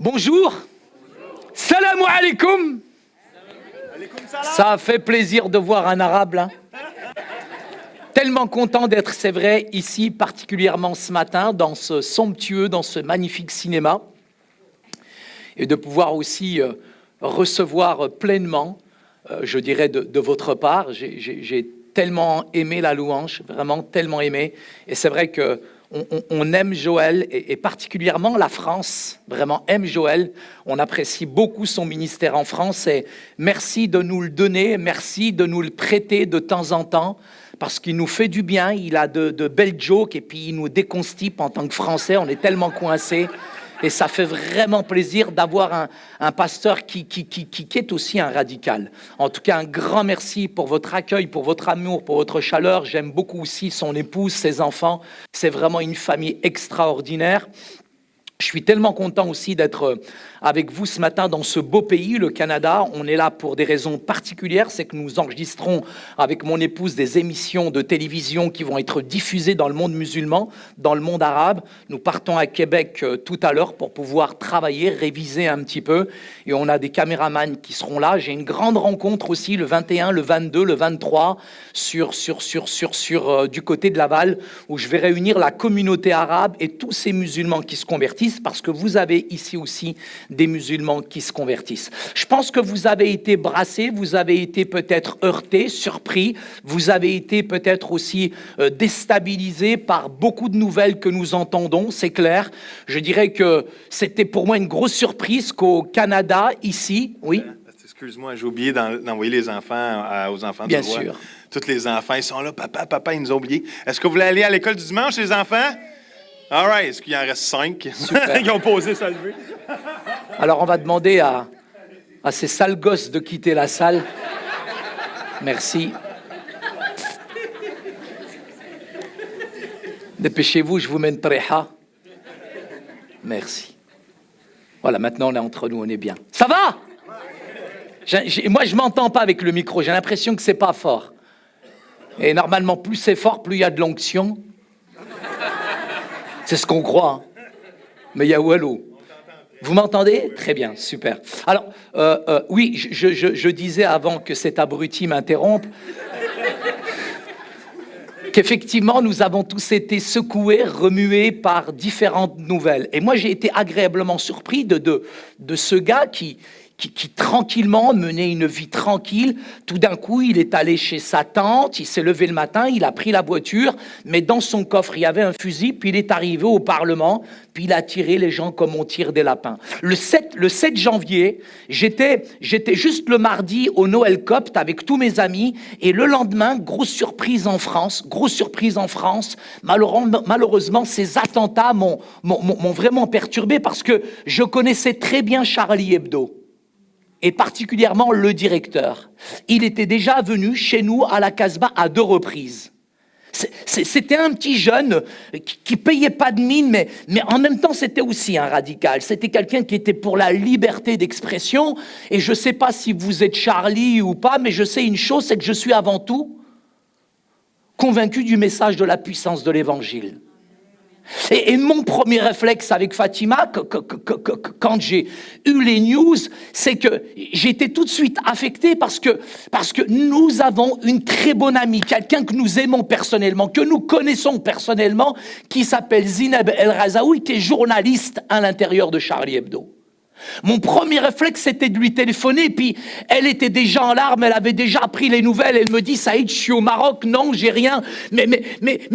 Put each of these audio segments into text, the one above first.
Bonjour. Salam alaikum. Ça fait plaisir de voir un arabe là. Tellement content d'être, c'est vrai, ici, particulièrement ce matin, dans ce somptueux, dans ce magnifique cinéma. Et de pouvoir aussi recevoir pleinement, je dirais, de votre part. J'ai tellement aimé la louange, vraiment tellement aimé. Et c'est vrai que on aime Joël et particulièrement la France, vraiment aime Joël. On apprécie beaucoup son ministère en France et merci de nous le donner, merci de nous le prêter de temps en temps parce qu'il nous fait du bien, il a de belles jokes et puis il nous déconstipe en tant que Français, on est tellement coincés. Et ça fait vraiment plaisir d'avoir un pasteur qui est aussi un radical. En tout cas, un grand merci pour votre accueil, pour votre amour, pour votre chaleur. J'aime beaucoup aussi son épouse, ses enfants. C'est vraiment une famille extraordinaire. Je suis tellement content aussi d'être avec vous ce matin dans ce beau pays, le Canada. On est là pour des raisons particulières. C'est que nous enregistrons avec mon épouse des émissions de télévision qui vont être diffusées dans le monde musulman, dans le monde arabe. Nous partons à Québec tout à l'heure pour pouvoir travailler, réviser un petit peu. Et on a des caméramans qui seront là. J'ai une grande rencontre aussi le 21, le 22, le 23 du côté de Laval où je vais réunir la communauté arabe et tous ces musulmans qui se convertissent parce que vous avez ici aussi des musulmans qui se convertissent. Je pense que vous avez été brassés, vous avez été peut-être heurtés, surpris, vous avez été peut-être aussi déstabilisés par beaucoup de nouvelles que nous entendons, c'est clair. Je dirais que c'était pour moi une grosse surprise qu'au Canada, ici, oui. Excuse-moi, j'ai oublié d'envoyer les enfants aux enfants Bien du roi. sûr. Tous les enfants, ils sont là. Papa, ils nous ont oubliés. Est-ce que vous voulez aller à l'école du dimanche, les enfants? All right. Est-ce qu'il en reste 5 qui ont posé ça lever? Alors, on va demander à ces sales gosses de quitter la salle. Merci. Dépêchez-vous, je vous mets une tréha. Merci. Voilà, maintenant, on est entre nous, on est bien. Ça va? Moi, je ne m'entends pas avec le micro. J'ai l'impression que ce n'est pas fort. Et normalement, plus c'est fort, plus il y a de l'onction. C'est ce qu'on croit. Hein. Mais il y a Wallo. Vous m'entendez? Très bien, super. Alors, oui, je disais avant que cet abruti m'interrompe qu'effectivement, nous avons tous été secoués, remués par différentes nouvelles. Et moi, j'ai été agréablement surpris de ce gars qui tranquillement menait une vie tranquille. Tout d'un coup, il est allé chez sa tante, il s'est levé le matin, il a pris la voiture, mais dans son coffre, il y avait un fusil, puis il est arrivé au Parlement, puis il a tiré les gens comme on tire des lapins. Le 7 janvier, j'étais juste le mardi au Noël Copte avec tous mes amis, et le lendemain, grosse surprise en France. Malheureusement, ces attentats m'ont vraiment perturbé parce que je connaissais très bien Charlie Hebdo. Et particulièrement le directeur. Il était déjà venu chez nous à la Casbah à 2 reprises. C'était un petit jeune qui payait pas de mine, mais en même temps, c'était aussi un radical. C'était quelqu'un qui était pour la liberté d'expression. Et je ne sais pas si vous êtes Charlie ou pas, mais je sais une chose, c'est que je suis avant tout convaincu du message de la puissance de l'Évangile. Et mon premier réflexe avec Fatima, quand j'ai eu les news, c'est que j'étais tout de suite affecté parce que nous avons une très bonne amie, quelqu'un que nous aimons personnellement, que nous connaissons personnellement, qui s'appelle Zineb El Razaoui, qui est journaliste à l'intérieur de Charlie Hebdo. Mon premier réflexe, c'était de lui téléphoner, puis elle était déjà en larmes, elle avait déjà appris les nouvelles, elle me dit « Saïd, je suis au Maroc, non, j'ai rien, mais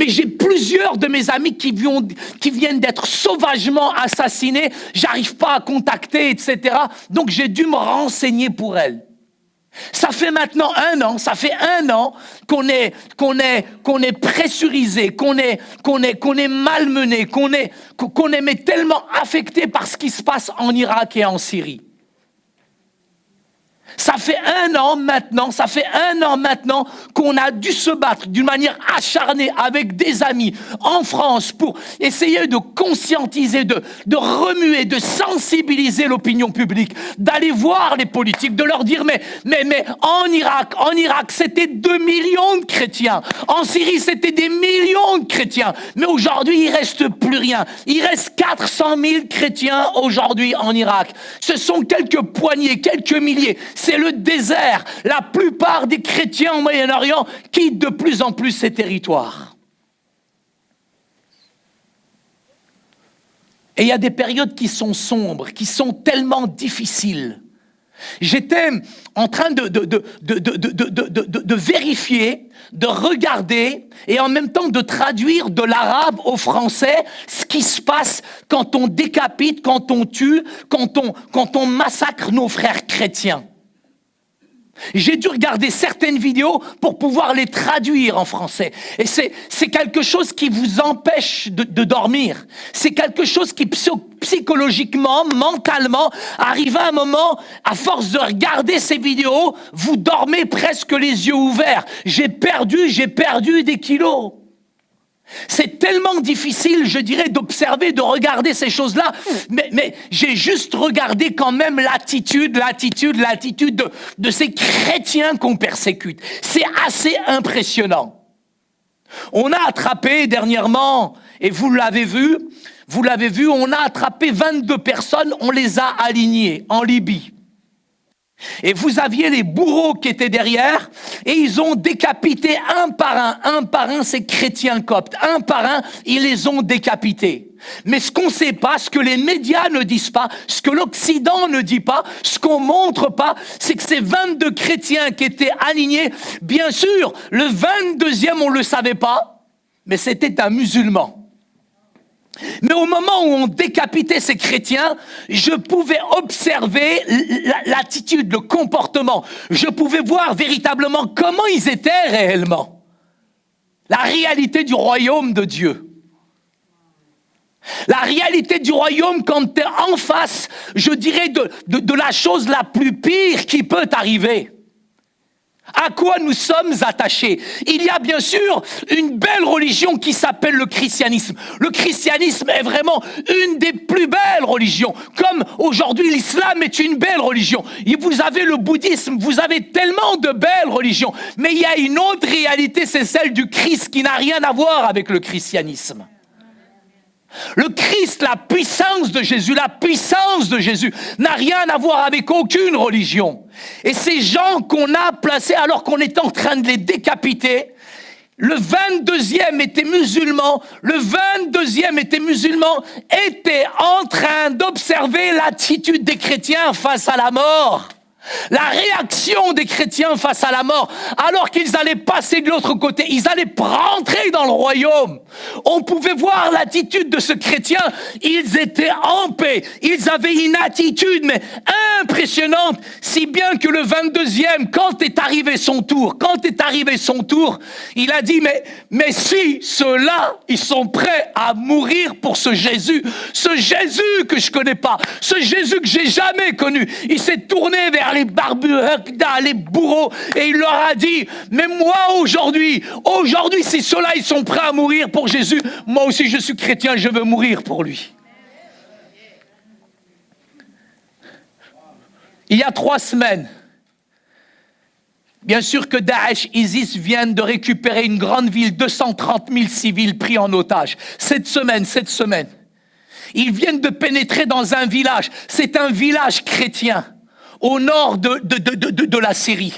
j'ai plusieurs de mes amis qui viennent d'être sauvagement assassinés, j'arrive pas à contacter, etc. » Donc j'ai dû me renseigner pour elle. Ça fait maintenant un an qu'on est pressurisé, qu'on est malmené, qu'on est mais tellement affecté par ce qui se passe en Irak et en Syrie. Ça fait un an maintenant qu'on a dû se battre d'une manière acharnée avec des amis en France pour essayer de conscientiser, de remuer, de sensibiliser l'opinion publique, d'aller voir les politiques, de leur dire mais en Irak, c'était 2 millions de chrétiens. En Syrie, c'était des millions de chrétiens. Mais aujourd'hui, il reste plus rien. Il reste 400 000 chrétiens aujourd'hui en Irak. Ce sont quelques poignées, quelques milliers. C'est le désert. La plupart des chrétiens au Moyen-Orient quittent de plus en plus ces territoires. Et il y a des périodes qui sont sombres, qui sont tellement difficiles. J'étais en train de vérifier, de regarder et en même temps de traduire de l'arabe au français ce qui se passe quand on décapite, quand on tue, quand on massacre nos frères chrétiens. J'ai dû regarder certaines vidéos pour pouvoir les traduire en français. Et c'est quelque chose qui vous empêche de dormir. C'est quelque chose qui, psychologiquement, mentalement, arrive à un moment, à force de regarder ces vidéos, vous dormez presque les yeux ouverts. J'ai perdu des kilos. C'est tellement difficile, je dirais, d'observer, de regarder ces choses-là, mais j'ai juste regardé quand même l'attitude de ces chrétiens qu'on persécute. C'est assez impressionnant. On a attrapé dernièrement, et vous l'avez vu, on a attrapé 22 personnes, on les a alignées en Libye. Et vous aviez les bourreaux qui étaient derrière et ils ont décapité un par un ces chrétiens coptes. Un par un, ils les ont décapités. Mais ce qu'on ne sait pas, ce que les médias ne disent pas, ce que l'Occident ne dit pas, ce qu'on ne montre pas, c'est que ces 22 chrétiens qui étaient alignés, bien sûr, le 22e, on ne le savait pas, mais c'était un musulman. Mais au moment où on décapitait ces chrétiens, je pouvais observer l'attitude, le comportement. Je pouvais voir véritablement comment ils étaient réellement. La réalité du royaume de Dieu. La réalité du royaume quand tu es en face, je dirais, de la chose la plus pire qui peut arriver. À quoi nous sommes attachés? Il y a bien sûr une belle religion qui s'appelle le christianisme. Le christianisme est vraiment une des plus belles religions. Comme aujourd'hui l'islam est une belle religion. Et vous avez le bouddhisme, vous avez tellement de belles religions. Mais il y a une autre réalité, c'est celle du Christ qui n'a rien à voir avec le christianisme. Le Christ, la puissance de Jésus n'a rien à voir avec aucune religion. Et ces gens qu'on a placés alors qu'on est en train de les décapiter, le 22e était musulman, était en train d'observer l'attitude des chrétiens face à la mort. La réaction des chrétiens face à la mort, alors qu'ils allaient passer de l'autre côté, ils allaient rentrer dans le royaume. On pouvait voir l'attitude de ce chrétien, ils étaient en paix, ils avaient une attitude mais impressionnante, si bien que le 22e, quand est arrivé son tour, il a dit mais si ceux-là, ils sont prêts à mourir pour ce Jésus que je connais pas, ce Jésus que j'ai jamais connu, il s'est tourné vers les barbus, les bourreaux, et il leur a dit, mais moi aujourd'hui, si ceux-là ils sont prêts à mourir pour Jésus, moi aussi je suis chrétien, je veux mourir pour lui. Il y a 3 semaines, bien sûr que Daesh, ISIS viennent de récupérer une grande ville, 230 000 civils pris en otage. Cette semaine, ils viennent de pénétrer dans un village, c'est un village chrétien, au nord de la Syrie.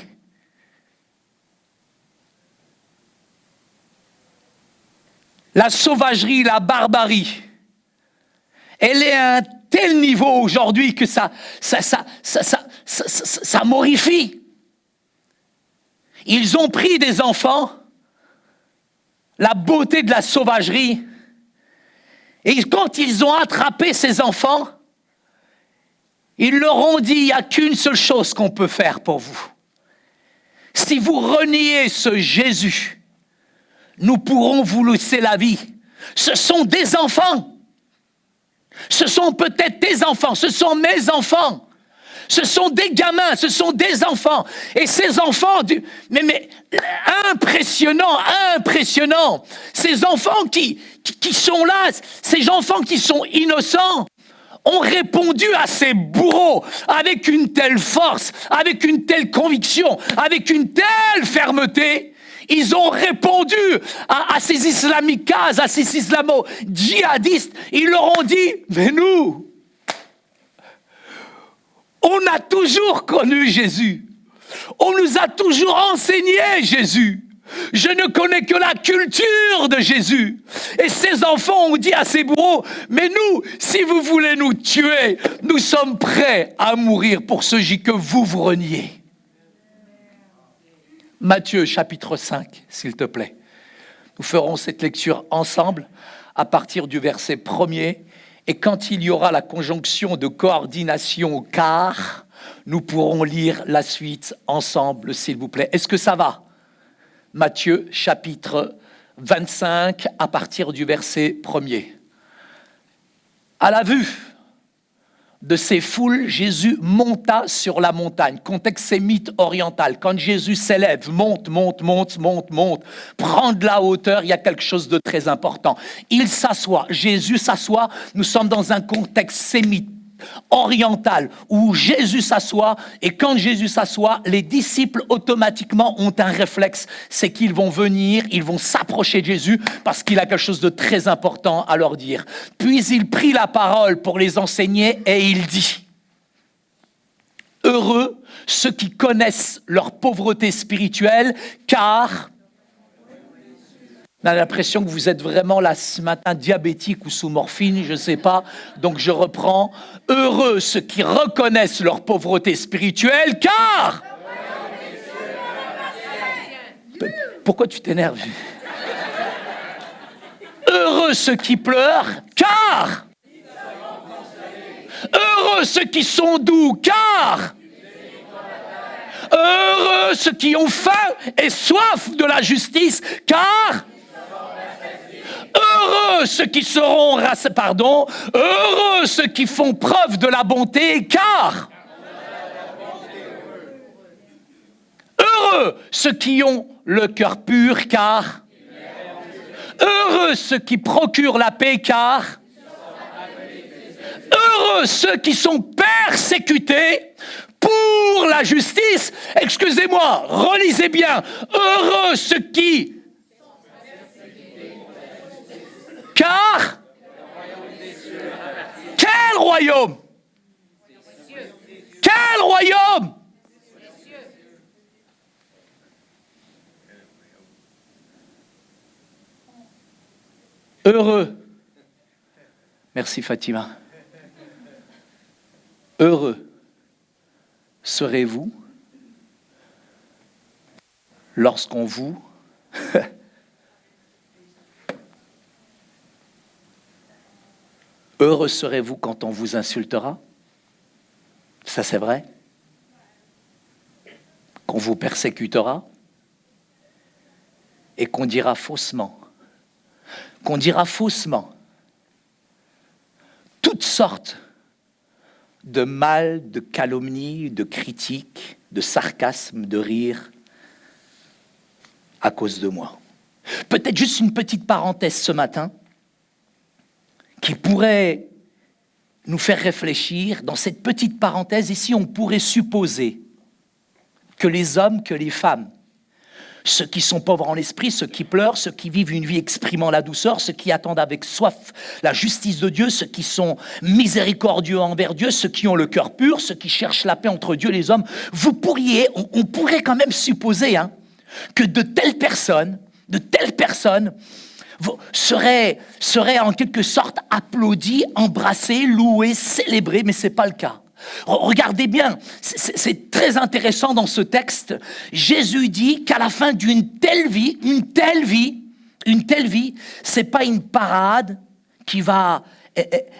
La sauvagerie, la barbarie, elle est à un tel niveau aujourd'hui que ça m'horrifie. Ils ont pris des enfants, la beauté de la sauvagerie, et quand ils ont attrapé ces enfants, ils leur ont dit, il n'y a qu'une seule chose qu'on peut faire pour vous. Si vous reniez ce Jésus, nous pourrons vous laisser la vie. Ce sont des enfants. Ce sont peut-être tes enfants, ce sont mes enfants. Ce sont des gamins, ce sont des enfants. Et ces enfants, mais impressionnant. Ces enfants qui sont là, ces enfants qui sont innocents, ont répondu à ces bourreaux avec une telle force, avec une telle conviction, avec une telle fermeté. Ils ont répondu à ces islamikazes, à ces islamo-djihadistes. Ils leur ont dit, mais nous, on a toujours connu Jésus. On nous a toujours enseigné Jésus. Je ne connais que la culture de Jésus. Et ces enfants ont dit à ces bourreaux, mais nous, si vous voulez nous tuer, nous sommes prêts à mourir pour ce que vous reniez. Matthieu chapitre 5, s'il te plaît. Nous ferons cette lecture ensemble à partir du verset 1er. Et quand il y aura la conjonction de coordination car, nous pourrons lire la suite ensemble, s'il vous plaît. Est-ce que ça va ? Matthieu chapitre 25 à partir du verset 1er. À la vue de ces foules, Jésus monta sur la montagne. Contexte sémite oriental. Quand Jésus s'élève, monte, prend de la hauteur, il y a quelque chose de très important. Il s'assoit, Jésus s'assoit, nous sommes dans un contexte sémite oriental où Jésus s'assoit, et quand Jésus s'assoit, les disciples automatiquement ont un réflexe, c'est qu'ils vont venir, ils vont s'approcher de Jésus parce qu'il a quelque chose de très important à leur dire. Puis il prit la parole pour les enseigner et il dit: heureux ceux qui connaissent leur pauvreté spirituelle, car on a l'impression que vous êtes vraiment là ce matin diabétique ou sous morphine, je ne sais pas. Donc je reprends. Heureux ceux qui reconnaissent leur pauvreté spirituelle, car... Pourquoi tu t'énerves? Heureux ceux qui pleurent, car... Heureux ceux qui sont doux, car... Heureux ceux qui ont faim et soif de la justice, car... Heureux ceux qui seront heureux ceux qui font preuve de la bonté, car heureux ceux qui ont le cœur pur, car heureux ceux qui procurent la paix, car heureux ceux qui sont persécutés pour la justice. Excusez-moi, relisez bien. Heureux ceux qui... Car, quel royaume? Quel royaume? Heureux. Merci Fatima. Heureux serez-vous lorsqu'on vous... Heureux serez-vous quand on vous insultera? Ça, c'est vrai. Qu'on vous persécutera et qu'on dira faussement. Toutes sortes de mal, de calomnie, de critiques, de sarcasme, de rire à cause de moi. Peut-être juste une petite parenthèse ce matin qui pourrait nous faire réfléchir. Dans cette petite parenthèse, ici, on pourrait supposer que les hommes, que les femmes, ceux qui sont pauvres en l'esprit, ceux qui pleurent, ceux qui vivent une vie exprimant la douceur, ceux qui attendent avec soif la justice de Dieu, ceux qui sont miséricordieux envers Dieu, ceux qui ont le cœur pur, ceux qui cherchent la paix entre Dieu et les hommes, on pourrait quand même supposer que de telles personnes seraient en quelque sorte applaudies, embrassées, louées, célébrées, mais ce n'est pas le cas. Regardez bien, c'est très intéressant dans ce texte. Jésus dit qu'à la fin d'une telle vie, c'est pas une parade qui va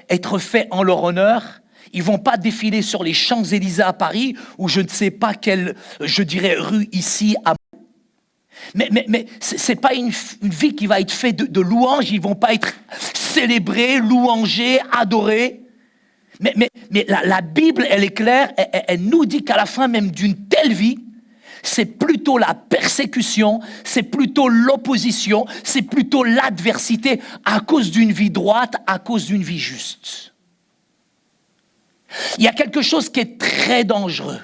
être faite en leur honneur. Ils vont pas défiler sur les Champs-Élysées à Paris ou je ne sais pas quelle, je dirais, rue ici à... Mais c'est pas une vie qui va être faite de louanges. Ils vont pas être célébrés, louangés, adorés. Mais la Bible, elle est claire, elle nous dit qu'à la fin même d'une telle vie, c'est plutôt la persécution, c'est plutôt l'opposition, c'est plutôt l'adversité à cause d'une vie droite, à cause d'une vie juste. Il y a quelque chose qui est très dangereux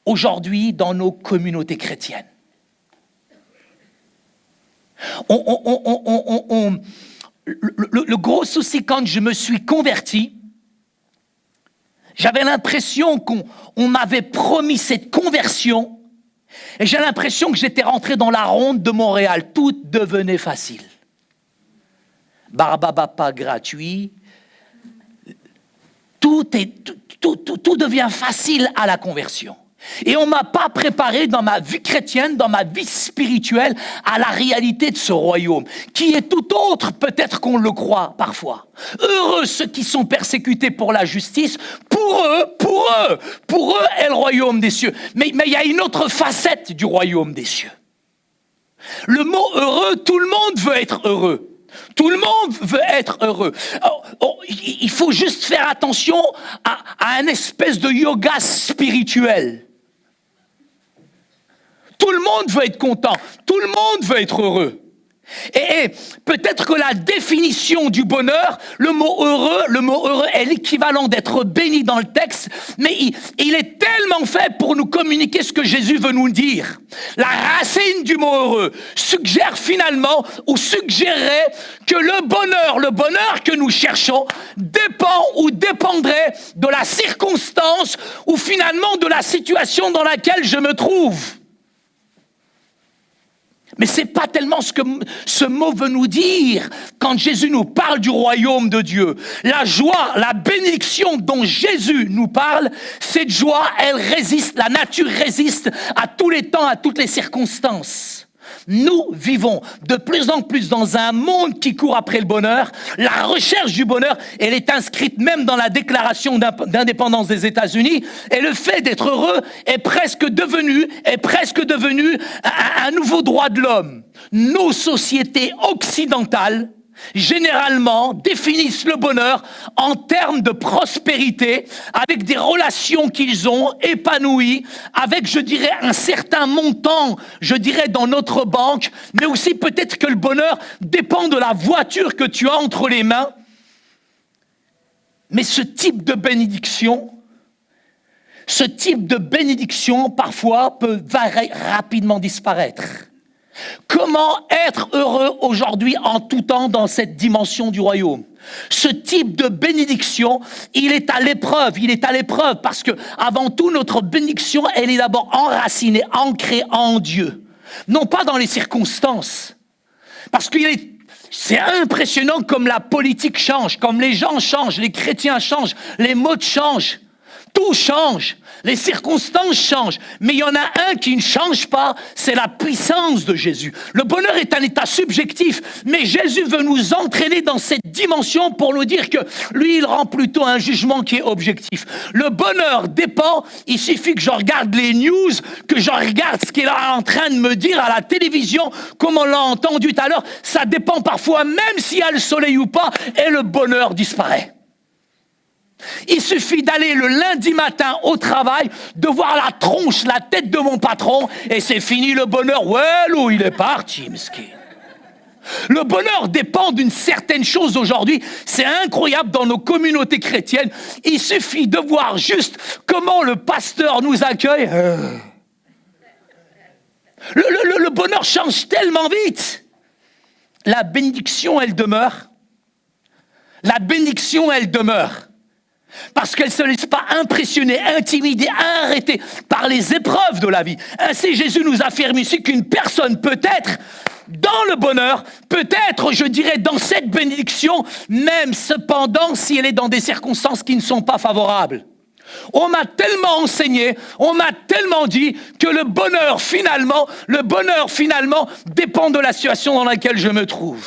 aujourd'hui dans nos communautés chrétiennes. Le gros souci, quand je me suis converti, j'avais l'impression qu'on m'avait promis cette conversion et j'ai l'impression que j'étais rentré dans la ronde de Montréal. Tout devenait facile. Barbapapa gratuit. Tout devient facile à la conversion. Et on ne m'a pas préparé dans ma vie chrétienne, dans ma vie spirituelle, à la réalité de ce royaume, qui est tout autre peut-être qu'on le croit parfois. Heureux ceux qui sont persécutés pour la justice, pour eux est le royaume des cieux. Mais il y a une autre facette du royaume des cieux. Le mot heureux, tout le monde veut être heureux. Tout le monde veut être heureux. Il faut juste faire attention à un espèce de yoga spirituel. Tout le monde veut être content. Tout le monde veut être heureux. Et peut-être que la définition du bonheur, le mot heureux est l'équivalent d'être béni dans le texte, mais il est tellement fait pour nous communiquer ce que Jésus veut nous dire. La racine du mot heureux suggère finalement ou suggérerait que le bonheur que nous cherchons dépend ou dépendrait de la circonstance ou finalement de la situation dans laquelle je me trouve. Mais ce n'est pas tellement ce que ce mot veut nous dire quand Jésus nous parle du royaume de Dieu. La joie, la bénédiction dont Jésus nous parle, cette joie, elle résiste, la nature résiste à tous les temps, à toutes les circonstances. Nous vivons de plus en plus dans un monde qui court après le bonheur. La recherche du bonheur, elle est inscrite même dans la déclaration d'indépendance des États-Unis. Et le fait d'être heureux est presque devenu un nouveau droit de l'homme. Nos sociétés occidentales, généralement, définissent le bonheur en termes de prospérité, avec des relations qu'ils ont épanouies, avec, je dirais, un certain montant, je dirais, dans notre banque, mais aussi peut-être que le bonheur dépend de la voiture que tu as entre les mains. Mais ce type de bénédiction, parfois, peut rapidement disparaître. Comment être heureux aujourd'hui en tout temps dans cette dimension du royaume? Ce type de bénédiction, il est à l'épreuve parce que avant tout notre bénédiction, elle est d'abord enracinée, ancrée en Dieu, non pas dans les circonstances. Parce que c'est impressionnant comme la politique change, comme les gens changent, les chrétiens changent, les modes changent, tout change. Les circonstances changent, mais il y en a un qui ne change pas, c'est la puissance de Jésus. Le bonheur est un état subjectif, mais Jésus veut nous entraîner dans cette dimension pour nous dire que lui, il rend plutôt un jugement qui est objectif. Le bonheur dépend, il suffit que je regarde les news, que je regarde ce qu'il est en train de me dire à la télévision, comme on l'a entendu tout à l'heure, ça dépend parfois, même s'il y a le soleil ou pas, et le bonheur disparaît. Il suffit d'aller le lundi matin au travail, de voir la tronche, la tête de mon patron, et c'est fini le bonheur. Ouais, l'eau, il est parti, mesquin. Le bonheur dépend d'une certaine chose aujourd'hui. C'est incroyable dans nos communautés chrétiennes. Il suffit de voir juste comment le pasteur nous accueille. Le bonheur change tellement vite. La bénédiction, elle demeure. La bénédiction, elle demeure. Parce qu'elle ne se laisse pas impressionner, intimider, arrêter par les épreuves de la vie. Ainsi, Jésus nous affirme ici qu'une personne peut être dans le bonheur, peut être, je dirais, dans cette bénédiction, même cependant si elle est dans des circonstances qui ne sont pas favorables. On m'a tellement enseigné, on m'a tellement dit que le bonheur finalement dépend de la situation dans laquelle je me trouve.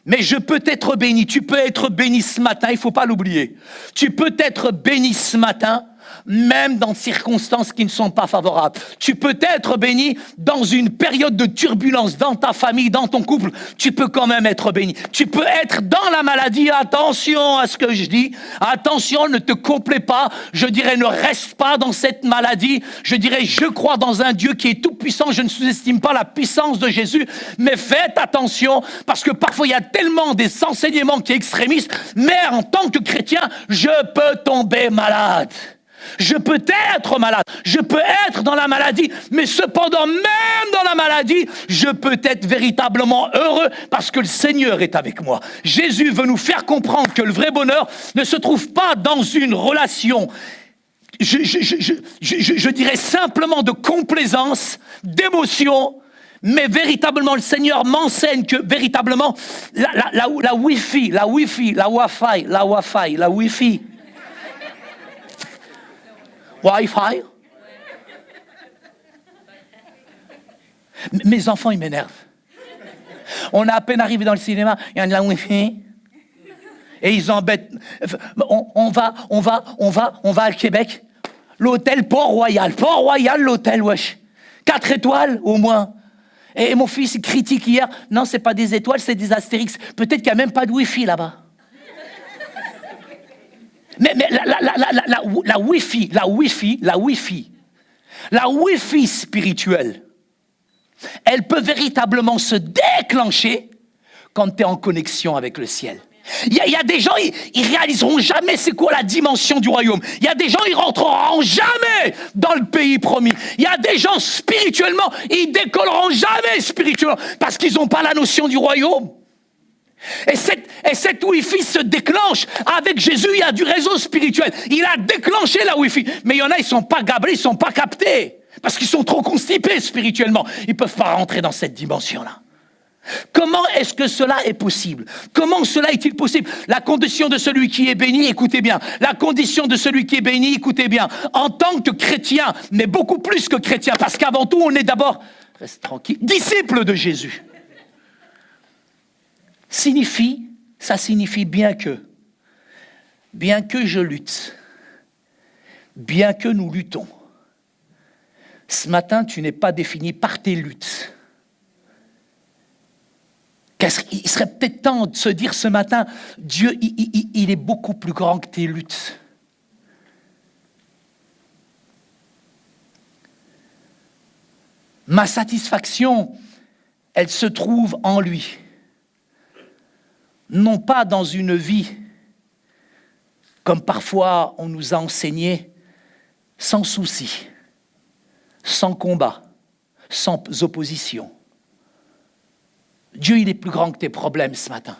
Mais je peux être béni, tu peux être béni ce matin, il ne faut pas l'oublier. Tu peux être béni ce matin même dans des circonstances qui ne sont pas favorables. Tu peux être béni dans une période de turbulence, dans ta famille, dans ton couple. Tu peux quand même être béni. Tu peux être dans la maladie. Attention à ce que je dis. Attention, ne te complais pas. Je dirais, ne reste pas dans cette maladie. Je dirais, je crois dans un Dieu qui est tout puissant. Je ne sous-estime pas la puissance de Jésus. Mais faites attention, parce que parfois, il y a tellement des enseignements qui sont extrémistes. Mais en tant que chrétien, je peux tomber malade. Je peux être malade, je peux être dans la maladie, mais cependant, même dans la maladie, je peux être véritablement heureux parce que le Seigneur est avec moi. Jésus veut nous faire comprendre que le vrai bonheur ne se trouve pas dans une relation, je dirais simplement de complaisance, d'émotion, mais véritablement, le Seigneur m'enseigne que véritablement, la Wi-Fi, Wi-Fi. Mes enfants, ils m'énervent. On est à peine arrivé dans le cinéma, il y a de la Wi-Fi. Et ils embêtent. On va à Québec. L'hôtel Port-Royal. Port-Royal, l'hôtel, wesh. 4 étoiles, au moins. Et mon fils, il critique hier. Non, c'est pas des étoiles, c'est des astérix. Peut-être qu'il n'y a même pas de Wi-Fi là-bas. Mais la Wi-Fi spirituelle, elle peut véritablement se déclencher quand tu es en connexion avec le ciel. Il y a des gens, ils réaliseront jamais c'est quoi la dimension du royaume. Il y a des gens, ils rentreront jamais dans le pays promis. Il y a des gens, spirituellement, ils décolleront jamais spirituellement parce qu'ils n'ont pas la notion du royaume. Et cette Wi-Fi se déclenche. Avec Jésus, il y a du réseau spirituel. Il a déclenché la Wi-Fi. Mais il y en a, ils ne sont pas gablés, ils ne sont pas captés. Parce qu'ils sont trop constipés spirituellement. Ils ne peuvent pas rentrer dans cette dimension-là. Comment est-ce que cela est possible? Comment cela est-il possible? La condition de celui qui est béni, écoutez bien. La condition de celui qui est béni, écoutez bien. En tant que chrétien, mais beaucoup plus que chrétien. Parce qu'avant tout, on est d'abord, reste tranquille, disciple de Jésus. Ça signifie bien que je lutte, bien que nous luttons. Ce matin, tu n'es pas défini par tes luttes. Il serait peut-être temps de se dire ce matin, Dieu, il est beaucoup plus grand que tes luttes. Ma satisfaction, elle se trouve en lui. Non pas dans une vie, comme parfois on nous a enseigné, sans souci, sans combat, sans opposition. Dieu, il est plus grand que tes problèmes ce matin.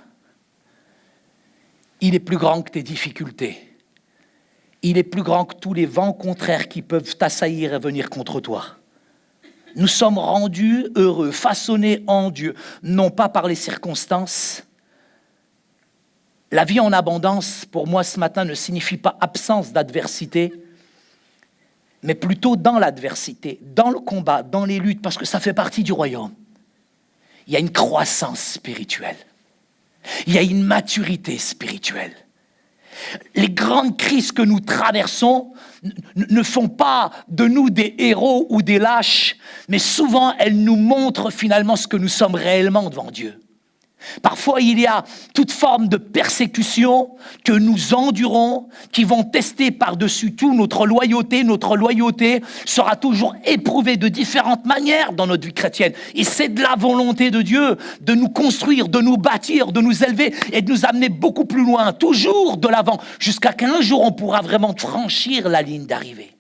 Il est plus grand que tes difficultés. Il est plus grand que tous les vents contraires qui peuvent t'assaillir et venir contre toi. Nous sommes rendus heureux, façonnés en Dieu, non pas par les circonstances. La vie en abondance, pour moi, ce matin, ne signifie pas absence d'adversité, mais plutôt dans l'adversité, dans le combat, dans les luttes, parce que ça fait partie du royaume. Il y a une croissance spirituelle. Il y a une maturité spirituelle. Les grandes crises que nous traversons ne font pas de nous des héros ou des lâches, mais souvent elles nous montrent finalement ce que nous sommes réellement devant Dieu. Parfois, il y a toute forme de persécution que nous endurons, qui vont tester par-dessus tout notre loyauté. Notre loyauté sera toujours éprouvée de différentes manières dans notre vie chrétienne. Et c'est de la volonté de Dieu de nous construire, de nous bâtir, de nous élever et de nous amener beaucoup plus loin, toujours de l'avant, jusqu'à qu'un jour on pourra vraiment franchir la ligne d'arrivée.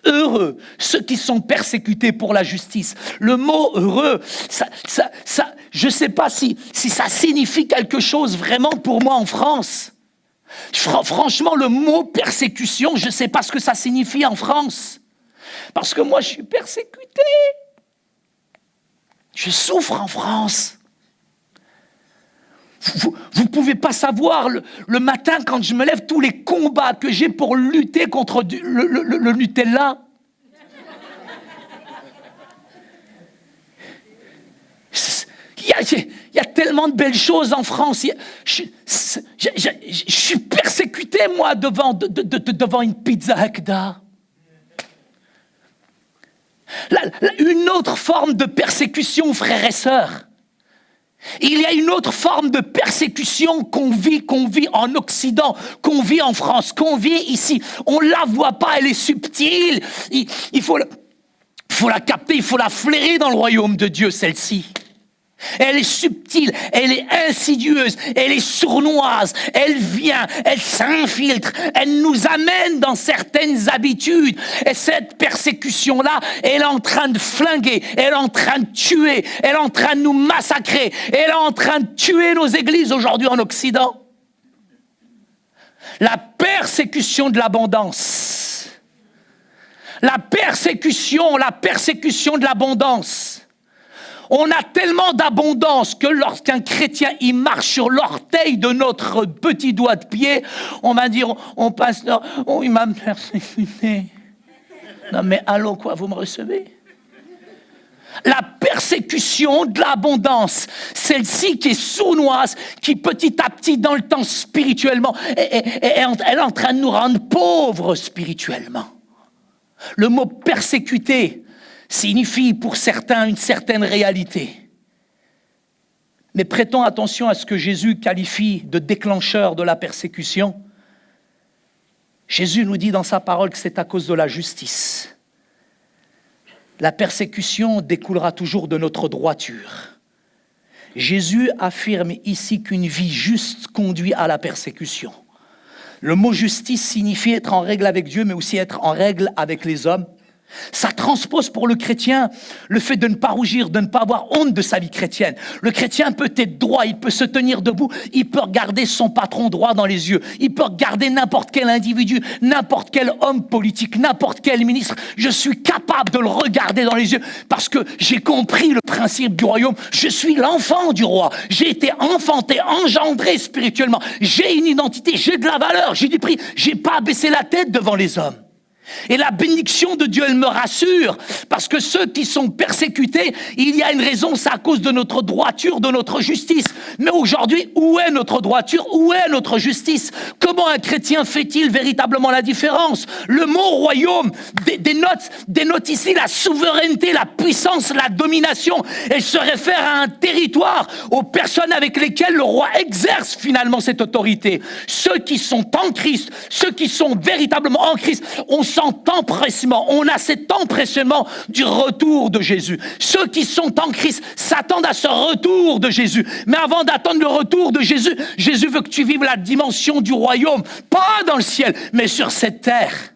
Heureux, ceux qui sont persécutés pour la justice. Le mot heureux, je ne sais pas si ça signifie quelque chose vraiment pour moi en France. Franchement, le mot persécution, je ne sais pas ce que ça signifie en France. Parce que moi, je suis persécuté. Je souffre en France. Vous ne pouvez pas savoir, le matin, quand je me lève, tous les combats que j'ai pour lutter contre le Nutella. Il y a tellement de belles choses en France. Je suis persécuté, moi, devant une pizza Hakda. Une autre forme de persécution, frères et sœurs. Il y a une autre forme de persécution qu'on vit en Occident, qu'on vit en France, qu'on vit ici. On ne la voit pas, elle est subtile. Il faut la capter, il faut la flairer dans le royaume de Dieu, celle-ci. Elle est subtile, elle est insidieuse, elle est sournoise, elle vient, elle s'infiltre, elle nous amène dans certaines habitudes. Et cette persécution-là, elle est en train de flinguer, elle est en train de tuer, elle est en train de nous massacrer, elle est en train de tuer nos églises aujourd'hui en Occident. La persécution de l'abondance. La persécution de l'abondance. On a tellement d'abondance que lorsqu'un chrétien il marche sur l'orteil de notre petit doigt de pied, on va dire, pasteur, il m'a persécuté. Non mais allô quoi, vous me recevez? La persécution de l'abondance, celle-ci qui est sournoise, qui petit à petit dans le temps spirituellement, elle est en train de nous rendre pauvres spirituellement. Le mot persécuté signifie pour certains une certaine réalité. Mais prêtons attention à ce que Jésus qualifie de déclencheur de la persécution. Jésus nous dit dans sa parole que c'est à cause de la justice. La persécution découlera toujours de notre droiture. Jésus affirme ici qu'une vie juste conduit à la persécution. Le mot justice signifie être en règle avec Dieu, mais aussi être en règle avec les hommes. Ça transpose pour le chrétien le fait de ne pas rougir, de ne pas avoir honte de sa vie chrétienne. Le chrétien peut être droit, il peut se tenir debout, il peut regarder son patron droit dans les yeux, il peut regarder n'importe quel individu, n'importe quel homme politique, n'importe quel ministre. Je suis capable de le regarder dans les yeux parce que j'ai compris le principe du royaume. Je suis l'enfant du roi. J'ai été enfanté, engendré spirituellement. J'ai une identité, j'ai de la valeur, j'ai du prix. J'ai pas à baisser la tête devant les hommes. Et la bénédiction de Dieu, elle me rassure, parce que ceux qui sont persécutés, il y a une raison, c'est à cause de notre droiture, de notre justice. Mais aujourd'hui, où est notre droiture? Où est notre justice? Comment un chrétien fait-il véritablement la différence? Le mot royaume dénote ici la souveraineté, la puissance, la domination. Elle se réfère à un territoire, aux personnes avec lesquelles le roi exerce finalement cette autorité. Ceux qui sont en Christ, ceux qui sont véritablement en Christ, on a cet empressement du retour de Jésus. Ceux qui sont en Christ s'attendent à ce retour de Jésus. Mais avant d'attendre le retour de Jésus, Jésus veut que tu vives la dimension du royaume, pas dans le ciel, mais sur cette terre.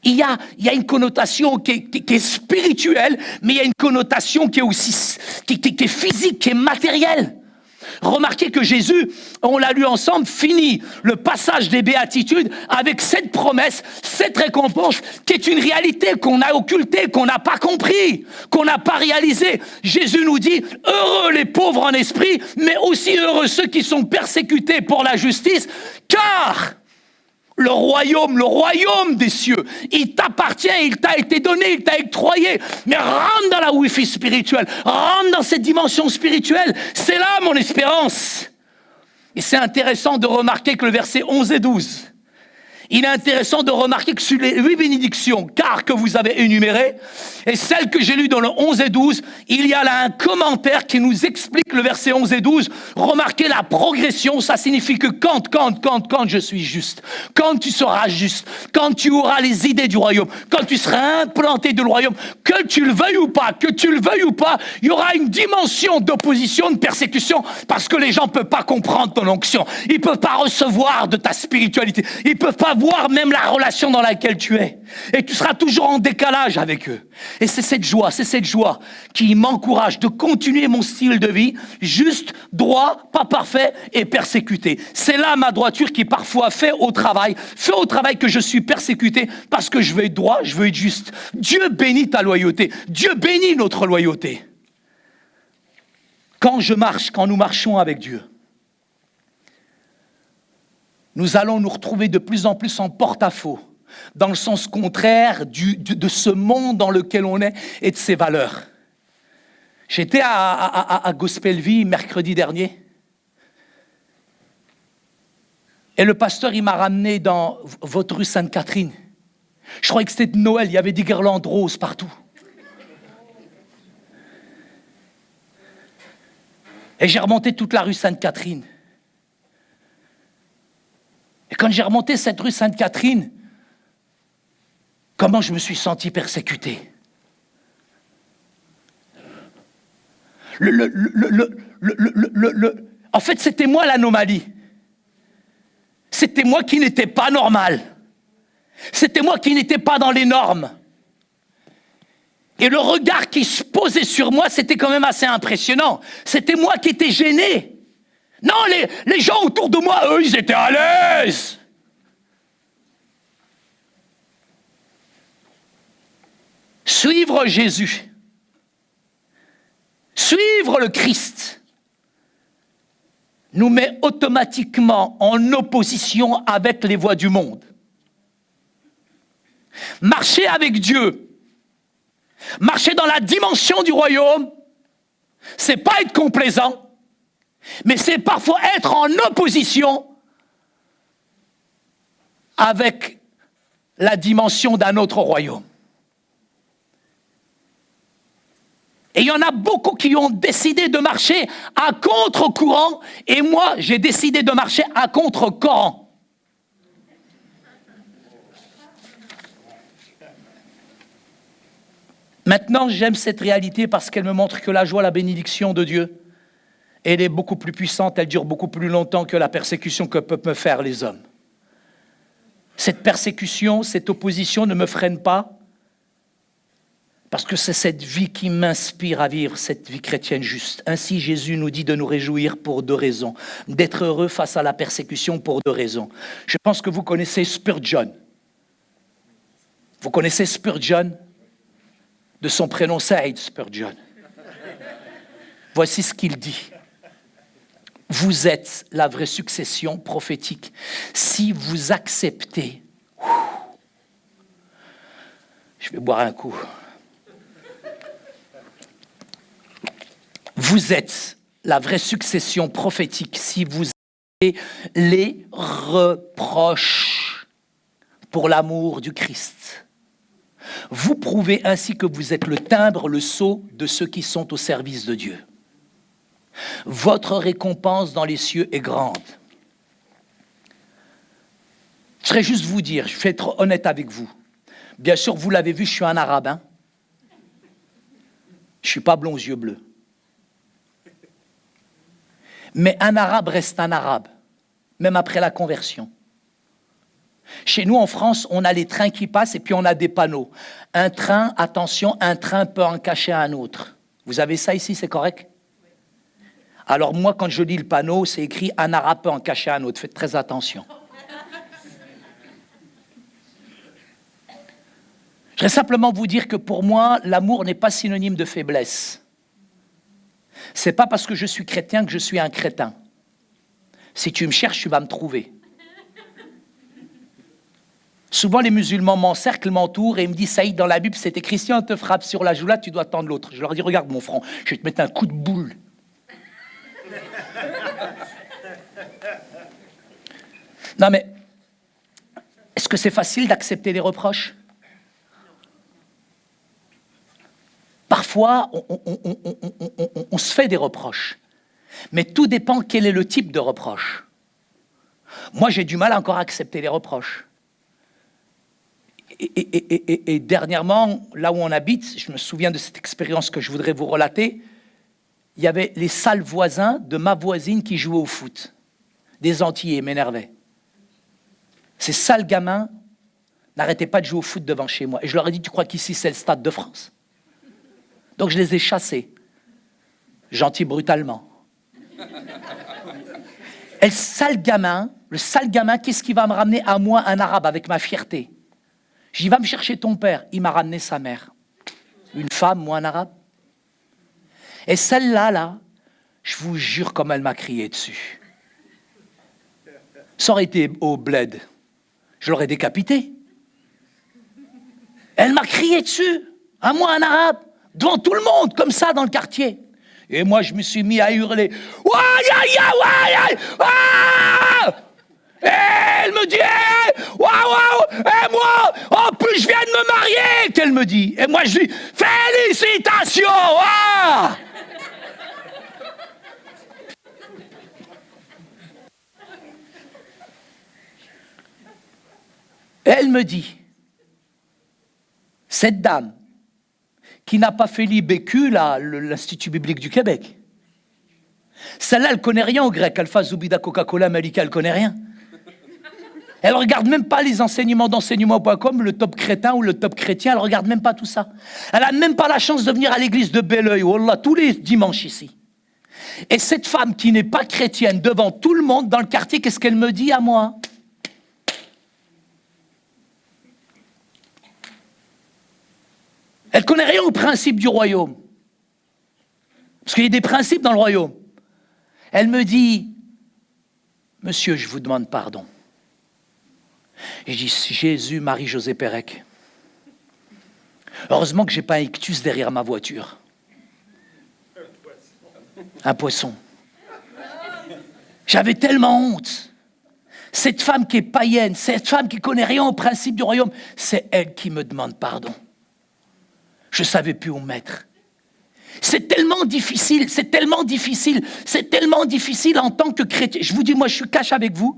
Il y a une connotation qui est spirituelle, mais il y a une connotation qui est aussi qui est physique, qui est matérielle. Remarquez que Jésus, on l'a lu ensemble, finit le passage des béatitudes avec cette promesse, cette récompense qui est une réalité qu'on a occultée, qu'on n'a pas compris, qu'on n'a pas réalisée. Jésus nous dit, heureux les pauvres en esprit, mais aussi heureux ceux qui sont persécutés pour la justice, car le royaume des cieux, il t'appartient, il t'a été donné, il t'a octroyé. Mais rentre dans la Wi-Fi spirituelle, rentre dans cette dimension spirituelle. C'est là mon espérance. Et c'est intéressant de remarquer que le verset 11 et 12, il est intéressant de remarquer que sur les 8 bénédictions, car que vous avez énumérées, et celles que j'ai lues dans le 11 et 12, il y a là un commentaire qui nous explique le verset 11 et 12. Remarquez la progression, ça signifie que quand je suis juste, quand tu seras juste, quand tu auras les idées du royaume, quand tu seras implanté de le royaume, que tu le veuilles ou pas, il y aura une dimension d'opposition, de persécution, parce que les gens ne peuvent pas comprendre ton onction, ils ne peuvent pas recevoir de ta spiritualité, ils ne peuvent pas voir même la relation dans laquelle tu es. Et tu seras toujours en décalage avec eux. Et c'est cette joie qui m'encourage de continuer mon style de vie, juste, droit, pas parfait et persécuté. C'est là ma droiture qui parfois fait au travail que je suis persécuté parce que je veux être droit, je veux être juste. Dieu bénit ta loyauté. Dieu bénit notre loyauté. Quand nous marchons avec Dieu, nous allons nous retrouver de plus en plus en porte-à-faux, dans le sens contraire de ce monde dans lequel on est et de ses valeurs. J'étais à Gospelville mercredi dernier. Et le pasteur, il m'a ramené dans votre rue Sainte-Catherine. Je croyais que c'était de Noël, il y avait des guirlandes roses partout. Et j'ai remonté toute la rue Sainte-Catherine. Et quand j'ai remonté cette rue Sainte-Catherine, comment je me suis senti persécuté. En fait, c'était moi l'anomalie. C'était moi qui n'étais pas normal. C'était moi qui n'étais pas dans les normes. Et le regard qui se posait sur moi, c'était quand même assez impressionnant. C'était moi qui étais gêné. Non, les gens autour de moi, eux, ils étaient à l'aise. Suivre Jésus, suivre le Christ, nous met automatiquement en opposition avec les voies du monde. Marcher avec Dieu, marcher dans la dimension du royaume, c'est pas être complaisant, mais c'est parfois être en opposition avec la dimension d'un autre royaume. Et il y en a beaucoup qui ont décidé de marcher à contre-courant, et moi, j'ai décidé de marcher à contre-courant. Maintenant, j'aime cette réalité parce qu'elle me montre que la joie, la bénédiction de Dieu, elle est beaucoup plus puissante, elle dure beaucoup plus longtemps que la persécution que peuvent me faire les hommes. Cette persécution, cette opposition ne me freine pas, parce que c'est cette vie qui m'inspire à vivre cette vie chrétienne juste. Ainsi, Jésus nous dit de nous réjouir pour 2 raisons. D'être heureux face à la persécution pour 2 raisons. Je pense que vous connaissez Spurgeon. Vous connaissez Spurgeon? De son prénom Saïd Spurgeon. Voici ce qu'il dit. Vous êtes la vraie succession prophétique si vous acceptez. Je vais boire un coup. Vous êtes la vraie succession prophétique si vous avez les reproches pour l'amour du Christ. Vous prouvez ainsi que vous êtes le timbre, le sceau de ceux qui sont au service de Dieu. Votre récompense dans les cieux est grande. Je voudrais juste vous dire, je vais être honnête avec vous. Bien sûr, vous l'avez vu, je suis un arabe. Hein? Je ne suis pas blond aux yeux bleus. Mais un arabe reste un arabe, même après la conversion. Chez nous, en France, on a les trains qui passent et puis on a des panneaux. Un train, attention, un train peut en cacher un autre. Vous avez ça ici, c'est correct? Alors moi, quand je lis le panneau, c'est écrit « Un arabe peut en cacher un autre ». Faites très attention. Je voudrais simplement vous dire que pour moi, l'amour n'est pas synonyme de faiblesse. C'est pas parce que je suis chrétien que je suis un crétin. Si tu me cherches, tu vas me trouver. Souvent, les musulmans m'encerclent, m'entourent et ils me disent « Saïd, dans la Bible, c'est écrit, si on te frappe sur la joue là, tu dois tendre l'autre. » Je leur dis « Regarde mon front, je vais te mettre un coup de boule. » Non mais, est-ce que c'est facile d'accepter les reproches? Parfois, on se fait des reproches. Mais tout dépend quel est le type de reproche. Moi, j'ai du mal à encore accepter les reproches. Et dernièrement, là où on habite, je me souviens de cette expérience que je voudrais vous relater. Il y avait les sales voisins de ma voisine qui jouaient au foot. Des Antillais m'énervaient. Ces sales gamins n'arrêtaient pas de jouer au foot devant chez moi. Et je leur ai dit, tu crois qu'ici c'est le Stade de France? Donc je les ai chassés, gentil brutalement. Et le sale gamin, qu'est-ce qui va me ramener à moi, un arabe, avec ma fierté? J'y va me chercher ton père, il m'a ramené sa mère. Une femme, moi un arabe. Et celle-là, là, je vous jure comme elle m'a crié dessus. Ça aurait été au bled, je l'aurais décapité. Elle m'a crié dessus, à moi un arabe. devant tout le monde, comme ça, dans le quartier. Et moi, je me suis mis à hurler. Et elle me dit, et moi, en plus, je viens de me marier, qu'elle me dit. Et moi, je dis, félicitations. Ah! Elle me dit, cette dame qui n'a pas fait l'IBQ, l'Institut biblique du Québec, celle-là, elle ne connaît rien au grec. Alpha, Zoubida, Coca-Cola, Malika, elle ne connaît rien. Elle ne regarde même pas les enseignements d'enseignement.com, le top crétin ou le top chrétien, elle ne regarde même pas tout ça. Elle n'a même pas la chance de venir à l'église de Belleuil, Wallah, tous les dimanches ici. Et cette femme qui n'est pas chrétienne, devant tout le monde dans le quartier, qu'est-ce qu'elle me dit à moi? Elle ne connaît rien aux principes du royaume. Parce qu'il y a des principes dans le royaume. Elle me dit, monsieur, je vous demande pardon. Et je dis, Jésus, Marie, José Pérec. Heureusement que je n'ai pas un ictus derrière ma voiture. Un poisson. J'avais tellement honte. Cette femme qui est païenne, cette femme qui ne connaît rien aux principes du royaume, c'est elle qui me demande pardon. Je ne savais plus où me mettre. C'est tellement difficile en tant que chrétien. Je vous dis, moi, je suis cash avec vous.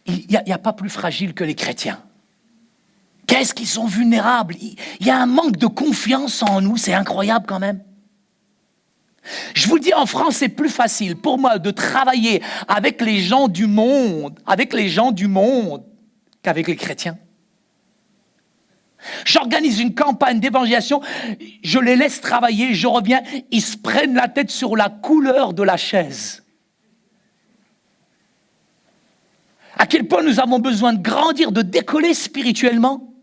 Il n'y a pas plus fragile que les chrétiens. Qu'est-ce qu'ils sont vulnérables. Il y a un manque de confiance en nous, c'est incroyable quand même. Je vous le dis, en France, c'est plus facile pour moi de travailler avec les gens du monde, qu'avec les chrétiens. J'organise une campagne d'évangélisation, je les laisse travailler, je reviens, ils se prennent la tête sur la couleur de la chaise. À quel point nous avons besoin de grandir, de décoller spirituellement.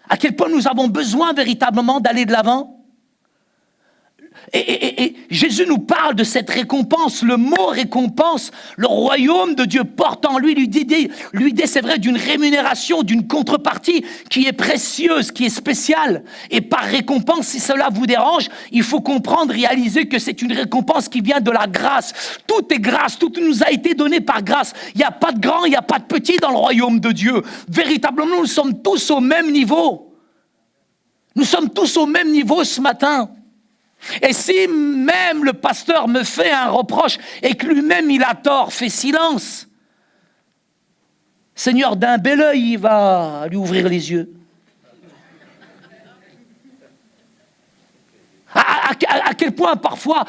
À quel point nous avons besoin véritablement d'aller de l'avant. Et Jésus nous parle de cette récompense, le mot récompense, le royaume de Dieu porte en lui l'idée, c'est vrai, d'une rémunération, d'une contrepartie qui est précieuse, qui est spéciale. Et par récompense, si cela vous dérange, il faut comprendre, réaliser que c'est une récompense qui vient de la grâce. Tout est grâce, tout nous a été donné par grâce. Il n'y a pas de grand, il n'y a pas de petit dans le royaume de Dieu. Véritablement, nous sommes tous au même niveau. Nous sommes tous au même niveau ce matin. Et si même le pasteur me fait un reproche et que lui-même il a tort, fait silence. Seigneur, d'un bel œil, il va lui ouvrir les yeux. À quel point parfois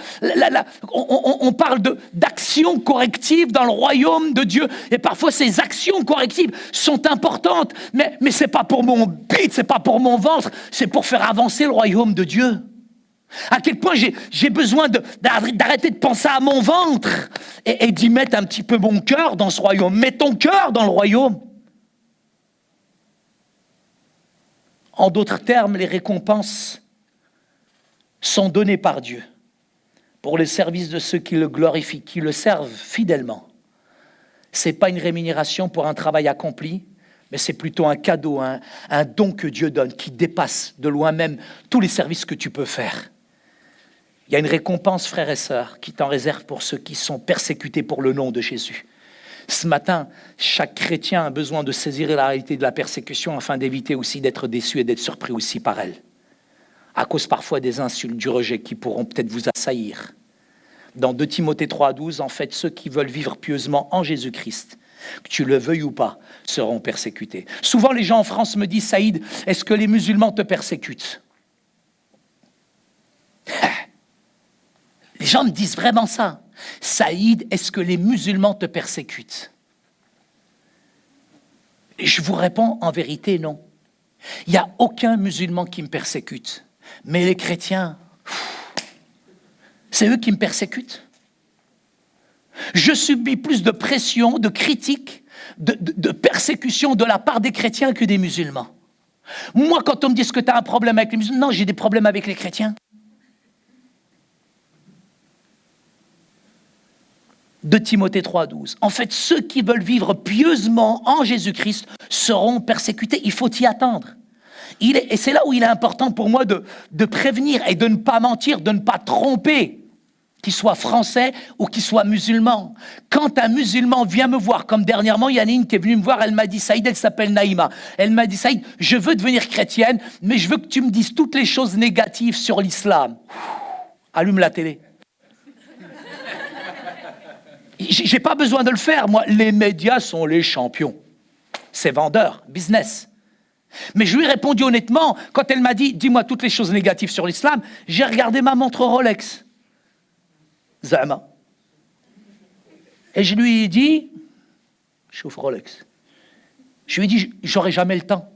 on parle d'actions correctives dans le royaume de Dieu. Et parfois ces actions correctives sont importantes. Mais ce n'est pas pour mon bide, ce n'est pas pour mon ventre, c'est pour faire avancer le royaume de Dieu. À quel point j'ai besoin d'arrêter de penser à mon ventre et d'y mettre un petit peu mon cœur dans ce royaume. Mets ton cœur dans le royaume. En d'autres termes, les récompenses sont données par Dieu pour le service de ceux qui le glorifient, qui le servent fidèlement. Ce n'est pas une rémunération pour un travail accompli, mais c'est plutôt un cadeau, un don que Dieu donne qui dépasse de loin même tous les services que tu peux faire. Il y a une récompense, frères et sœurs, qui t'en réserve pour ceux qui sont persécutés pour le nom de Jésus. Ce matin, chaque chrétien a besoin de saisir la réalité de la persécution afin d'éviter aussi d'être déçu et d'être surpris aussi par elle. À cause parfois des insultes, du rejet qui pourront peut-être vous assaillir. Dans 2 Timothée 3,12, en fait, ceux qui veulent vivre pieusement en Jésus-Christ, que tu le veuilles ou pas, seront persécutés. Souvent, les gens en France me disent, Saïd, est-ce que les musulmans te persécutent? Les gens me disent vraiment ça. Saïd, est-ce que les musulmans te persécutent? Et je vous réponds en vérité, non. Il n'y a aucun musulman qui me persécute. Mais les chrétiens, c'est eux qui me persécutent. Je subis plus de pression, de critiques, de persécution de la part des chrétiens que des musulmans. Moi, quand on me dit est-ce que tu as un problème avec les musulmans, non, j'ai des problèmes avec les chrétiens. 2 Timothée 3,12. En fait, ceux qui veulent vivre pieusement en Jésus-Christ seront persécutés. Il faut y attendre. Et c'est là où il est important pour moi de prévenir et de ne pas mentir, de ne pas tromper, qu'il soit français ou qu'il soit musulman. Quand un musulman vient me voir, comme dernièrement, il y en a une qui est venue me voir, elle m'a dit, Saïd, elle s'appelle Naïma, elle m'a dit, Saïd, je veux devenir chrétienne, mais je veux que tu me dises toutes les choses négatives sur l'islam. Allume la télé. J'ai pas besoin de le faire, moi. Les médias sont les champions. C'est vendeur, business. Mais je lui ai répondu honnêtement, quand elle m'a dit, dis-moi toutes les choses négatives sur l'islam, j'ai regardé ma montre Rolex. Zama. Et je lui ai dit, chauffe Rolex. Je lui ai dit, j'aurai jamais le temps.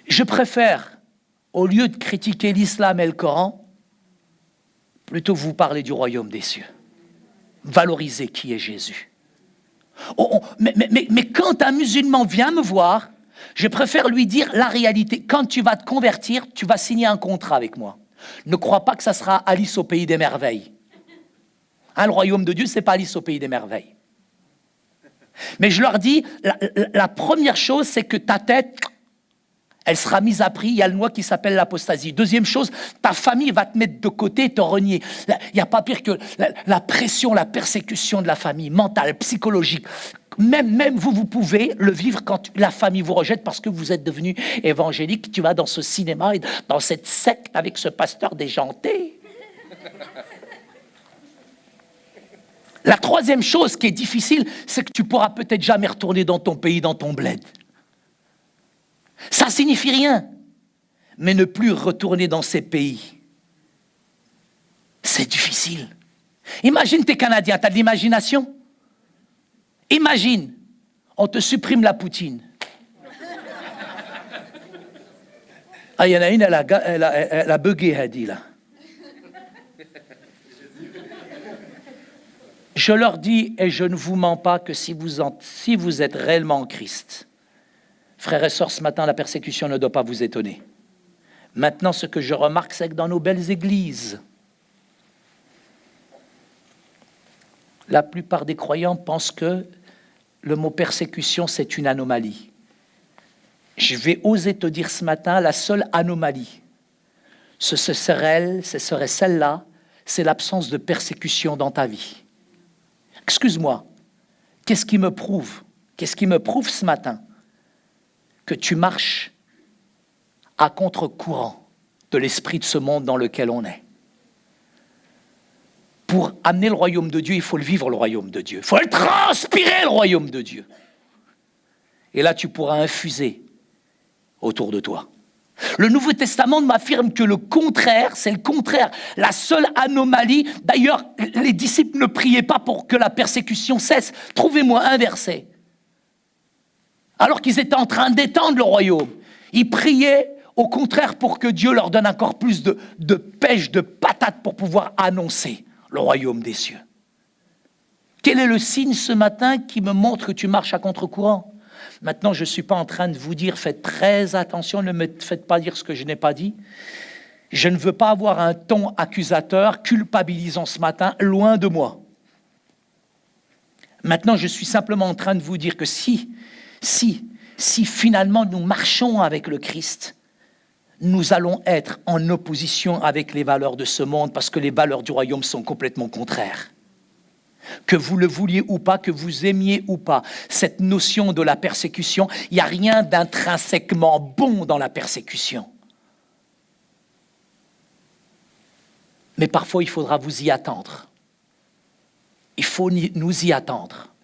Je préfère, au lieu de critiquer l'islam et le Coran, plutôt vous parler du royaume des cieux. Valoriser qui est Jésus. Mais quand un musulman vient me voir, je préfère lui dire la réalité. Quand tu vas te convertir, tu vas signer un contrat avec moi. Ne crois pas que ça sera Alice au pays des merveilles. Hein, le royaume de Dieu, c'est pas Alice au pays des merveilles. Mais je leur dis, la première chose, c'est que ta tête, elle sera mise à prix. Il y a une loi qui s'appelle l'apostasie. Deuxième chose, ta famille va te mettre de côté et te renier. Il n'y a pas pire que la pression, la persécution de la famille, mentale, psychologique. Même vous pouvez le vivre quand la famille vous rejette parce que vous êtes devenu évangélique. Tu vas dans ce cinéma, et dans cette secte avec ce pasteur déjanté. La troisième chose qui est difficile, c'est que tu pourras peut-être jamais retourner dans ton pays, dans ton bled. Ça signifie rien. Mais ne plus retourner dans ces pays, c'est difficile. Imagine, t'es Canadien, t'as de l'imagination? Imagine, on te supprime la poutine. Ah, il y en a une, elle a bugué, elle dit là. Je leur dis, et je ne vous mens pas, que si vous êtes réellement en Christ, frères et sœurs, ce matin, la persécution ne doit pas vous étonner. Maintenant, ce que je remarque, c'est que dans nos belles églises, la plupart des croyants pensent que le mot persécution, c'est une anomalie. Je vais oser te dire ce matin, la seule anomalie, ce serait celle-là, c'est l'absence de persécution dans ta vie. Excuse-moi, qu'est-ce qui me prouve ce matin que tu marches à contre-courant de l'esprit de ce monde dans lequel on est? Pour amener le royaume de Dieu, il faut le vivre, le royaume de Dieu. Il faut le transpirer, le royaume de Dieu. Et là, tu pourras infuser autour de toi. Le Nouveau Testament m'affirme que le contraire, c'est le contraire. La seule anomalie, d'ailleurs, les disciples ne priaient pas pour que la persécution cesse. Trouvez-moi un verset. Alors qu'ils étaient en train d'étendre le royaume, ils priaient au contraire pour que Dieu leur donne encore plus de pêche, de patates pour pouvoir annoncer le royaume des cieux. Quel est le signe ce matin qui me montre que tu marches à contre-courant? Maintenant, je ne suis pas en train de vous dire, faites très attention, ne me faites pas dire ce que je n'ai pas dit. Je ne veux pas avoir un ton accusateur, culpabilisant ce matin, loin de moi. Maintenant, je suis simplement en train de vous dire que si finalement nous marchons avec le Christ, nous allons être en opposition avec les valeurs de ce monde parce que les valeurs du royaume sont complètement contraires. Que vous le vouliez ou pas, que vous aimiez ou pas, cette notion de la persécution, il n'y a rien d'intrinsèquement bon dans la persécution. Mais parfois, il faudra vous y attendre. Il faut nous y attendre.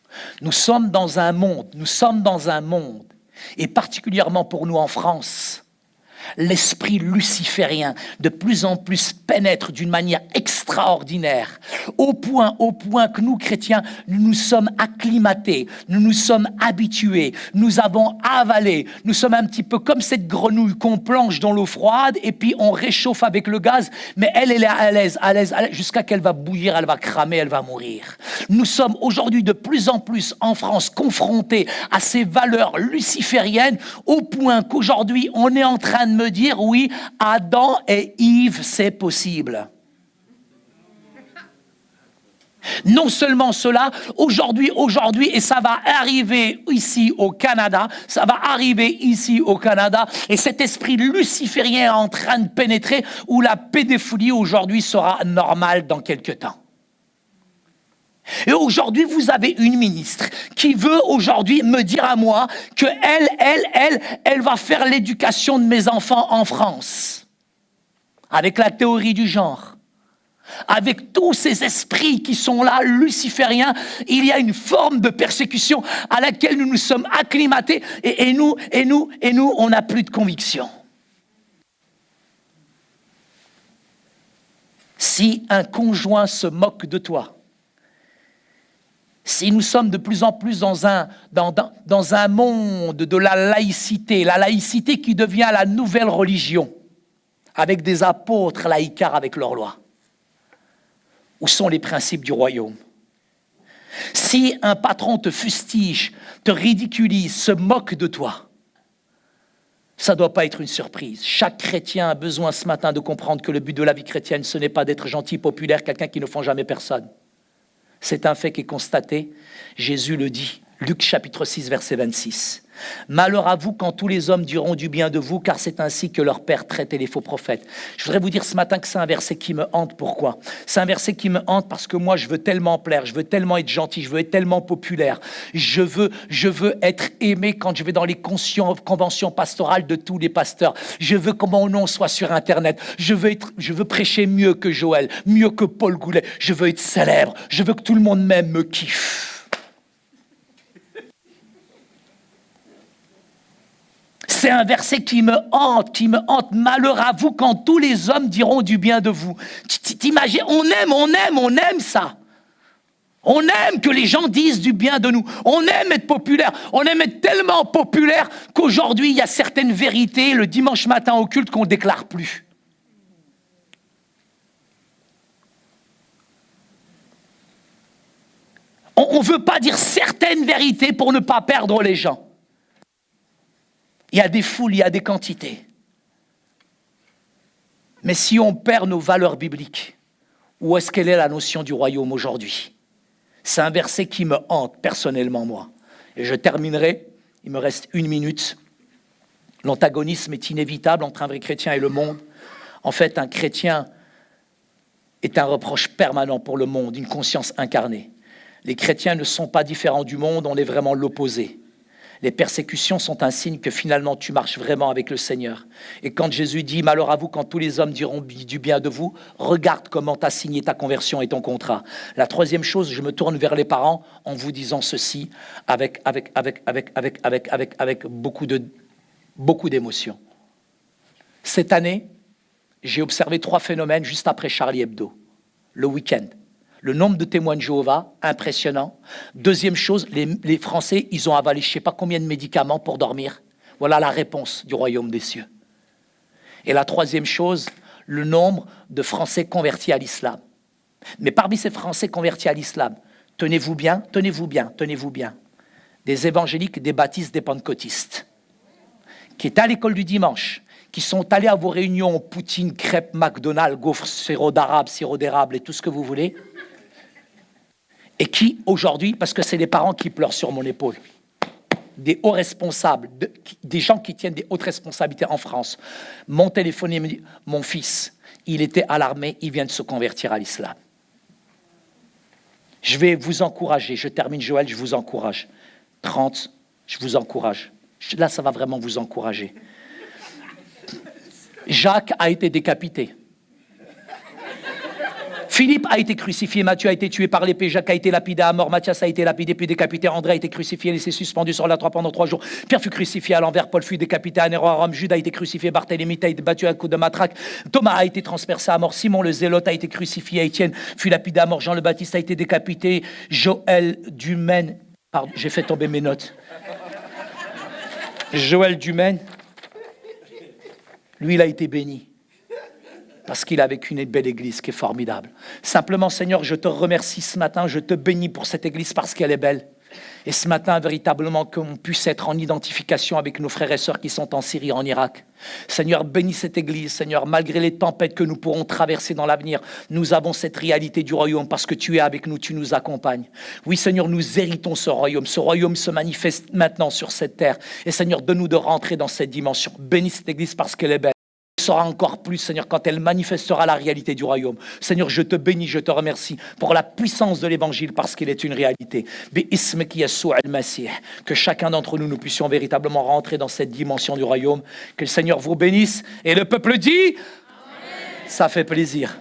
Nous sommes dans un monde, et particulièrement pour nous en France, l'esprit luciférien de plus en plus pénètre d'une manière extraordinaire, au point que nous, chrétiens, nous nous sommes acclimatés, nous nous sommes habitués, nous avons avalé, nous sommes un petit peu comme cette grenouille qu'on plonge dans l'eau froide et puis on réchauffe avec le gaz, mais elle est à l'aise, jusqu'à qu'elle va bouillir, elle va cramer, elle va mourir. Nous sommes aujourd'hui de plus en plus en France confrontés à ces valeurs lucifériennes, au point qu'aujourd'hui on est en train de me dire, oui, Adam et Yves, c'est possible. Non seulement cela, aujourd'hui, et ça va arriver ici au Canada, et cet esprit luciférien est en train de pénétrer, où la pédophilie aujourd'hui sera normale dans quelques temps. Et aujourd'hui, vous avez une ministre qui veut aujourd'hui me dire à moi que elle va faire l'éducation de mes enfants en France, avec la théorie du genre. Avec tous ces esprits qui sont là, lucifériens, il y a une forme de persécution à laquelle nous nous sommes acclimatés et nous, on n'a plus de conviction. Si un conjoint se moque de toi, si nous sommes de plus en plus dans un monde de la laïcité qui devient la nouvelle religion, avec des apôtres laïcards avec leurs lois, où sont les principes du royaume? Si un patron te fustige, te ridiculise, se moque de toi, ça ne doit pas être une surprise. Chaque chrétien a besoin ce matin de comprendre que le but de la vie chrétienne, ce n'est pas d'être gentil, populaire, quelqu'un qui ne fend jamais personne. C'est un fait qui est constaté. Jésus le dit. Luc chapitre 6, verset 26. Malheur à vous quand tous les hommes diront du bien de vous, car c'est ainsi que leur père traitait les faux prophètes. Je voudrais vous dire ce matin que c'est un verset qui me hante. Pourquoi? C'est un verset qui me hante parce que moi, je veux tellement plaire, je veux tellement être gentil, je veux être tellement populaire. Je veux être aimé quand je vais dans les conventions pastorales de tous les pasteurs. Je veux que mon nom soit sur Internet. Je veux prêcher mieux que Joël, mieux que Paul Goulet. Je veux être célèbre. Je veux que tout le monde m'aime, me kiffe. C'est un verset qui me hante. Malheur à vous quand tous les hommes diront du bien de vous. T'imagines, on aime ça. On aime que les gens disent du bien de nous. On aime être populaire. On aime être tellement populaire qu'aujourd'hui, il y a certaines vérités le dimanche matin au culte qu'on ne déclare plus. On ne veut pas dire certaines vérités pour ne pas perdre les gens. Il y a des foules, il y a des quantités. Mais si on perd nos valeurs bibliques, où est-ce qu'elle est la notion du royaume aujourd'hui? C'est un verset qui me hante personnellement, moi. Et je terminerai, il me reste 1 minute. L'antagonisme est inévitable entre un vrai chrétien et le monde. En fait, un chrétien est un reproche permanent pour le monde, une conscience incarnée. Les chrétiens ne sont pas différents du monde, on est vraiment l'opposé. Les persécutions sont un signe que finalement tu marches vraiment avec le Seigneur. Et quand Jésus dit « Malheur à vous quand tous les hommes diront du bien de vous », regarde comment tu as signé ta conversion et ton contrat. La troisième chose, je me tourne vers les parents en vous disant ceci avec beaucoup d'émotion. Cette année, j'ai observé 3 phénomènes juste après Charlie Hebdo, le week-end. Le nombre de témoins de Jéhovah, impressionnant. Deuxième chose, les Français, ils ont avalé je ne sais pas combien de médicaments pour dormir. Voilà la réponse du royaume des cieux. Et la troisième chose, le nombre de Français convertis à l'islam. Mais parmi ces Français convertis à l'islam, tenez-vous bien, des évangéliques, des baptistes, des pentecôtistes, qui étaient à l'école du dimanche, qui sont allés à vos réunions, poutine, crêpes, McDonald's, gaufres, sirop d'érable et tout ce que vous voulez, et qui, aujourd'hui, parce que c'est les parents qui pleurent sur mon épaule, des hauts responsables, des gens qui tiennent des hautes responsabilités en France, m'ont téléphoné et me dit « Mon fils, il était à l'armée, il vient de se convertir à l'islam. » Je vais vous encourager, je termine Joël, je vous encourage. 30, je vous encourage. Là, ça va vraiment vous encourager. Jacques a été décapité. Philippe a été crucifié, Matthieu a été tué par l'épée, Jacques a été lapidé à mort, Matthias a été lapidé puis décapité, André a été crucifié, laissé suspendu sur la croix pendant 3 jours, Pierre fut crucifié à l'envers, Paul fut décapité à Néron à Rome, Judas a été crucifié, Barthélemy a été battu à coups de matraque, Thomas a été transpercé à mort, Simon le Zélote a été crucifié, Étienne fut lapidé à mort, Jean le Baptiste a été décapité, Joël Dumaine, pardon, j'ai fait tomber mes notes. Joël Dumaine, lui, il a été béni. Parce qu'il a vécu une belle église qui est formidable. Simplement, Seigneur, je te remercie ce matin, je te bénis pour cette église parce qu'elle est belle. Et ce matin, véritablement, qu'on puisse être en identification avec nos frères et sœurs qui sont en Syrie, en Irak. Seigneur, bénis cette Église. Seigneur, malgré les tempêtes que nous pourrons traverser dans l'avenir, nous avons cette réalité du royaume parce que tu es avec nous, tu nous accompagnes. Oui, Seigneur, nous héritons ce royaume. Ce royaume se manifeste maintenant sur cette terre. Et Seigneur, donne-nous de rentrer dans cette dimension. Bénis cette Église parce qu'elle est belle. Sera encore plus, Seigneur, quand elle manifestera la réalité du royaume. Seigneur, je te bénis, je te remercie pour la puissance de l'évangile parce qu'il est une réalité. Que chacun d'entre nous, nous puissions véritablement rentrer dans cette dimension du royaume. Que le Seigneur vous bénisse. Et le peuple dit, Amen. Ça fait plaisir.